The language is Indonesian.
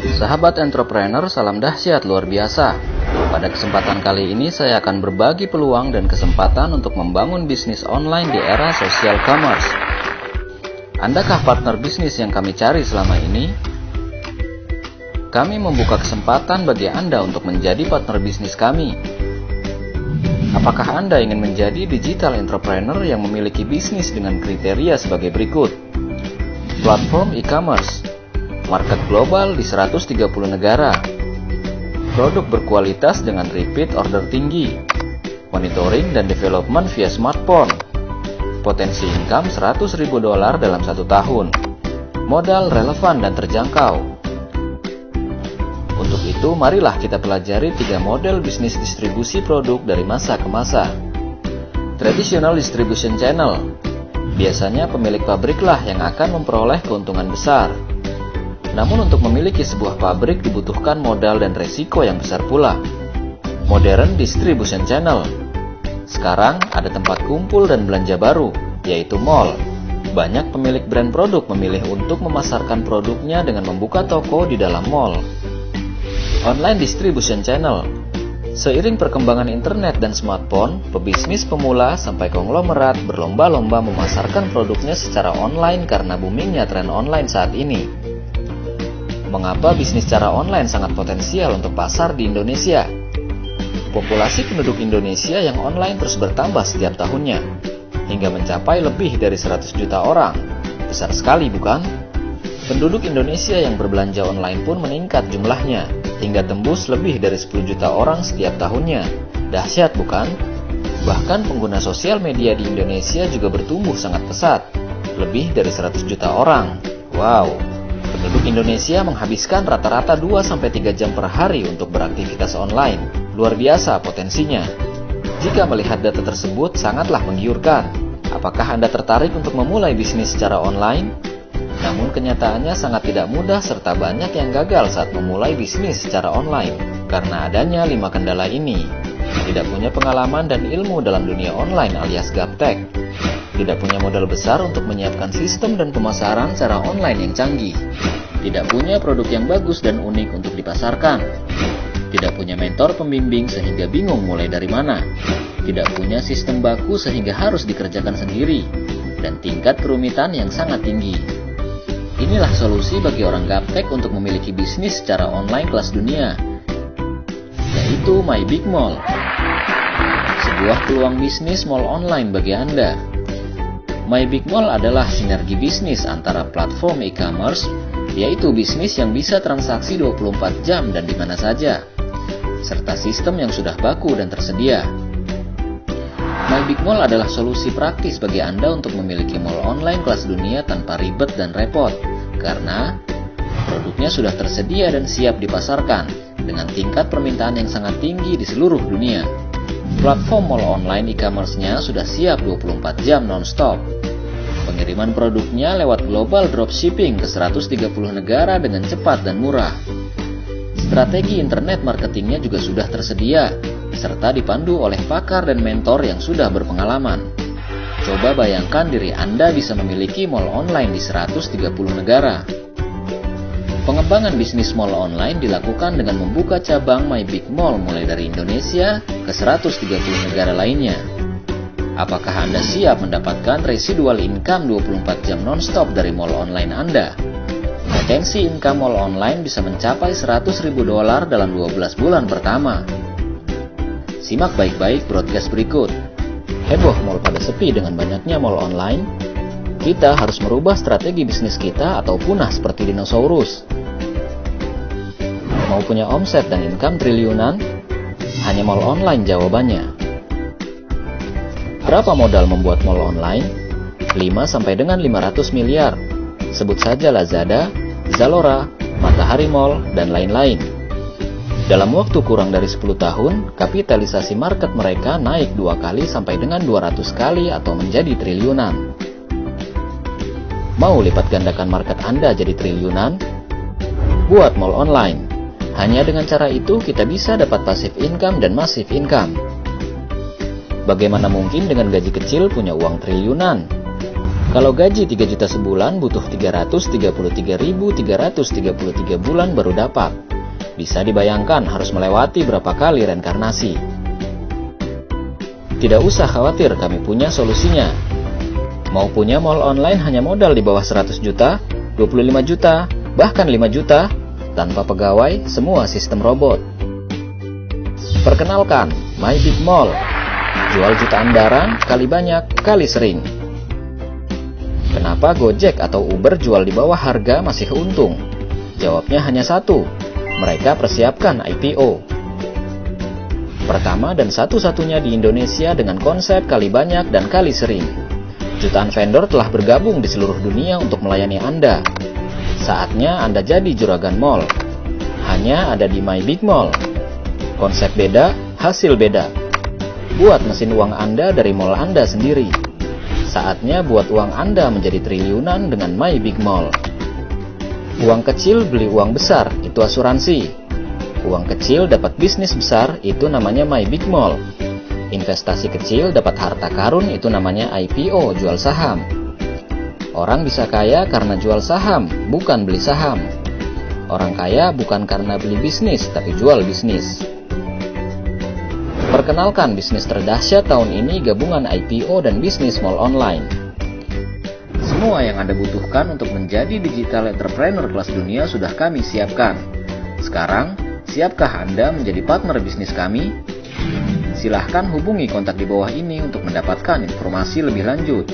Sahabat entrepreneur, salam dahsyat luar biasa. Pada kesempatan kali ini saya akan berbagi peluang dan kesempatan untuk membangun bisnis online di era social commerce. Andakah partner bisnis yang kami cari selama ini? Kami membuka kesempatan bagi Anda untuk menjadi partner bisnis kami. Apakah Anda ingin menjadi digital entrepreneur yang memiliki bisnis dengan kriteria sebagai berikut? Platform e-commerce, market global di 130 negara, produk berkualitas dengan repeat order tinggi, monitoring dan development via smartphone, potensi income $100.000 dalam 1 tahun, modal relevan dan terjangkau. Untuk itu, marilah kita pelajari 3 model bisnis distribusi produk dari masa ke masa. Traditional distribution channel, biasanya pemilik pabriklah yang akan memperoleh keuntungan besar. Namun untuk memiliki sebuah pabrik dibutuhkan modal dan resiko yang besar pula. Modern distribution channel, sekarang ada tempat kumpul dan belanja baru, yaitu mall. Banyak pemilik brand produk memilih untuk memasarkan produknya dengan membuka toko di dalam mall. Online distribution channel, seiring perkembangan internet dan smartphone, pebisnis pemula sampai konglomerat berlomba-lomba memasarkan produknya secara online karena boomingnya tren online saat ini. Mengapa bisnis secara online sangat potensial untuk pasar di Indonesia? Populasi penduduk Indonesia yang online terus bertambah setiap tahunnya, hingga mencapai lebih dari 100 juta orang. Besar sekali, bukan? Penduduk Indonesia yang berbelanja online pun meningkat jumlahnya, hingga tembus lebih dari 10 juta orang setiap tahunnya. Dahsyat, bukan? Bahkan pengguna sosial media di Indonesia juga bertumbuh sangat pesat, lebih dari 100 juta orang. Wow! Penduduk Indonesia menghabiskan rata-rata 2-3 jam per hari untuk beraktivitas online. Luar biasa potensinya. Jika melihat data tersebut sangatlah menggiurkan. Apakah Anda tertarik untuk memulai bisnis secara online? Namun kenyataannya sangat tidak mudah serta banyak yang gagal saat memulai bisnis secara online karena adanya 5 kendala ini. Tidak punya pengalaman dan ilmu dalam dunia online alias gaptek. Tidak punya modal besar untuk menyiapkan sistem dan pemasaran secara online yang canggih. Tidak punya produk yang bagus dan unik untuk dipasarkan. Tidak punya mentor pembimbing sehingga bingung mulai dari mana. Tidak punya sistem baku sehingga harus dikerjakan sendiri. Dan tingkat kerumitan yang sangat tinggi. Inilah solusi bagi orang gaptek untuk memiliki bisnis secara online kelas dunia, yaitu My Big Mall. Sebuah peluang bisnis mall online bagi Anda. My Big Mall adalah sinergi bisnis antara platform e-commerce, yaitu bisnis yang bisa transaksi 24 jam dan di mana saja, serta sistem yang sudah baku dan tersedia. My Big Mall adalah solusi praktis bagi Anda untuk memiliki mall online kelas dunia tanpa ribet dan repot, karena produknya sudah tersedia dan siap dipasarkan dengan tingkat permintaan yang sangat tinggi di seluruh dunia. Platform mall online e-commerce-nya sudah siap 24 jam non-stop. Pengiriman produknya lewat global dropshipping ke 130 negara dengan cepat dan murah. Strategi internet marketingnya juga sudah tersedia, serta dipandu oleh pakar dan mentor yang sudah berpengalaman. Coba bayangkan diri Anda bisa memiliki mall online di 130 negara. Pengembangan bisnis mall online dilakukan dengan membuka cabang My Big Mall mulai dari Indonesia ke 130 negara lainnya. Apakah Anda siap mendapatkan residual income 24 jam non-stop dari mall online Anda? Potensi income mall online bisa mencapai $100.000 dalam 12 bulan pertama. Simak baik-baik broadcast berikut. Heboh mall pada sepi dengan banyaknya mall online? Kita harus merubah strategi bisnis kita atau punah seperti dinosaurus. Mau punya omset dan income triliunan? Hanya mall online jawabannya. Berapa modal membuat mall online? 5 sampai dengan 500 miliar. Sebut saja Lazada, Zalora, Matahari Mall, dan lain-lain. Dalam waktu kurang dari 10 tahun, kapitalisasi market mereka naik 2 kali sampai dengan 200 kali atau menjadi triliunan. Mau lipat gandakan market Anda jadi triliunan? Buat mall online. Hanya dengan cara itu kita bisa dapat passive income dan massive income. Bagaimana mungkin dengan gaji kecil punya uang triliunan? Kalau gaji 3 juta sebulan, butuh 333.333 bulan baru dapat. Bisa dibayangkan harus melewati berapa kali reinkarnasi. Tidak usah khawatir, kami punya solusinya. Mau punya mall online hanya modal di bawah 100 juta, 25 juta, bahkan 5 juta, tanpa pegawai, semua sistem robot. Perkenalkan, My Big Mall. Jual jutaan barang, kali banyak, kali sering. Kenapa Gojek atau Uber jual di bawah harga masih untung? Jawabnya hanya satu, mereka persiapkan IPO. Pertama dan satu-satunya di Indonesia dengan konsep kali banyak dan kali sering. Jutaan vendor telah bergabung di seluruh dunia untuk melayani Anda. Saatnya Anda jadi juragan mall. Hanya ada di My Big Mall. Konsep beda, hasil beda. Buat mesin uang Anda dari mall Anda sendiri. Saatnya buat uang Anda menjadi triliunan dengan My Big Mall. Uang kecil beli uang besar, itu asuransi. Uang kecil dapat bisnis besar, itu namanya My Big Mall. Investasi kecil dapat harta karun, itu namanya IPO, jual saham. Orang bisa kaya karena jual saham, bukan beli saham. Orang kaya bukan karena beli bisnis, tapi jual bisnis. Perkenalkan bisnis terdahsyat tahun ini gabungan IPO dan bisnis mall online. Semua yang Anda butuhkan untuk menjadi digital entrepreneur kelas dunia sudah kami siapkan. Sekarang, siapkah Anda menjadi partner bisnis kami? Silahkan hubungi kontak di bawah ini untuk mendapatkan informasi lebih lanjut.